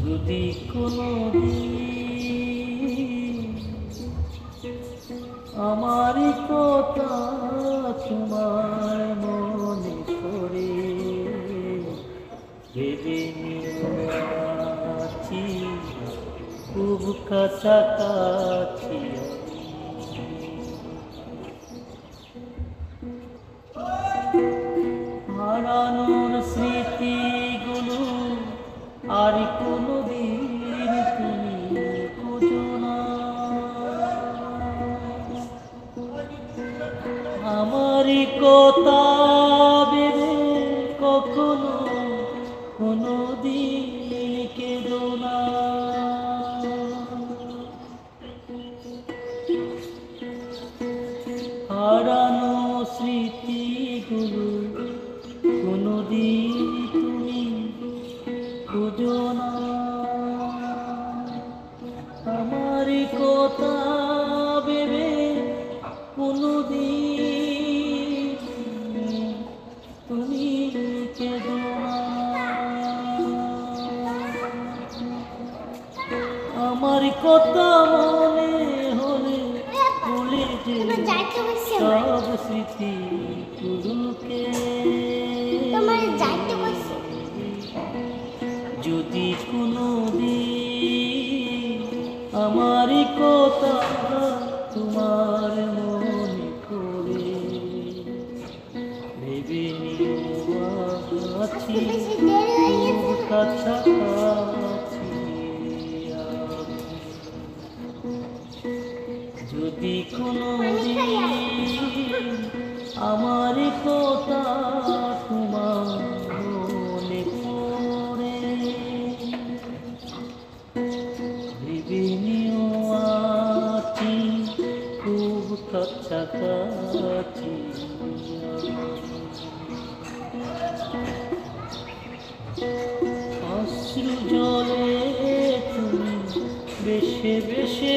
যদি কোনোদিন আমার কথা তোমার মনে পড়ে, ভেবে নিয়েছি খুব কাছাকাছি। হারানোর স্মৃতিগুলো আর কোনোদিন তুমি খুঁজো না। আমারই কথা ভেবে কখনো কোনোদিন কেঁদো না। হারানো স্মৃতিগুলো কোনোদিন তুমি খুঁজো না। আমারই কথা ভেবে কোনোদিন তুমি কেঁদো না। আমার কথা মনে হলে ভুলে যে সব স্মৃতি গুলোকে। যদি কোনোদিন আমারই কথা তোমার মনে পড়ে, ভেবে নিও আছি খুব কাছাকাছি। যদি কোনোদিন আমারই কথা তোমার মনে পড়ে, ভেবে নিও আছি খুব কাছাকাছি। অশ্রু জলে তুমি বেশে বেশে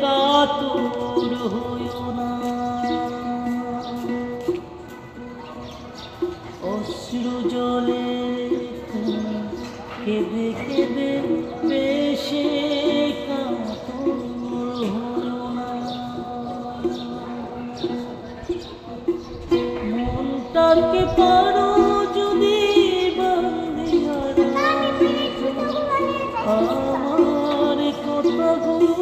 কাতর হইও না। অশ্রু জলে তুমি কেঁদে কেঁদে বেশে কাতর হইও না। মনটাকে পারো যদি বাঁধিয়া আমার কথাগুলো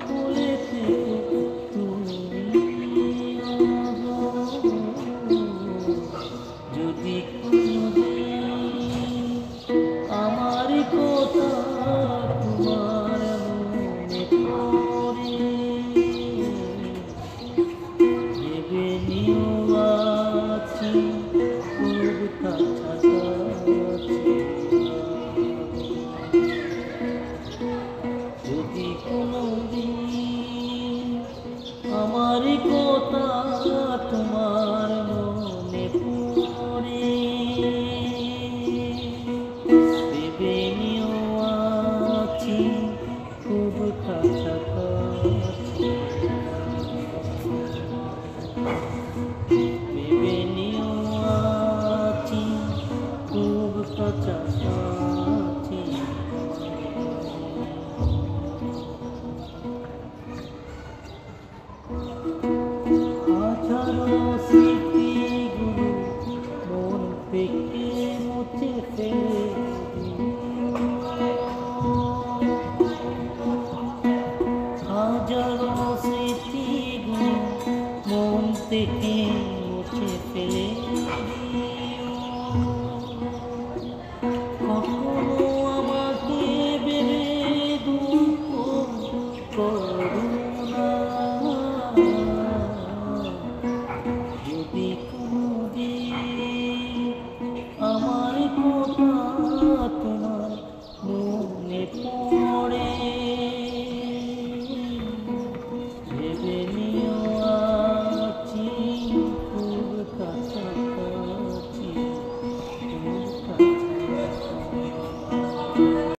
বলে থেকো তুমি। যদি কোনোদিন আমার কথা তোমার মনে পড়ে, ভেবে নিও আছি খুব কাছাকাছি। যদি কোনোদিন আমার কথা তোমার মনে পড়ে, ভেবে নিও আছি খুব কাছাকাছি। ভেবে নিও আছি খুব কাছাকাছি। হাজারো স্মৃতিগুলো মন থেকে মুছে ফেলে হাজারো স্মৃতিগুলো মন থেকে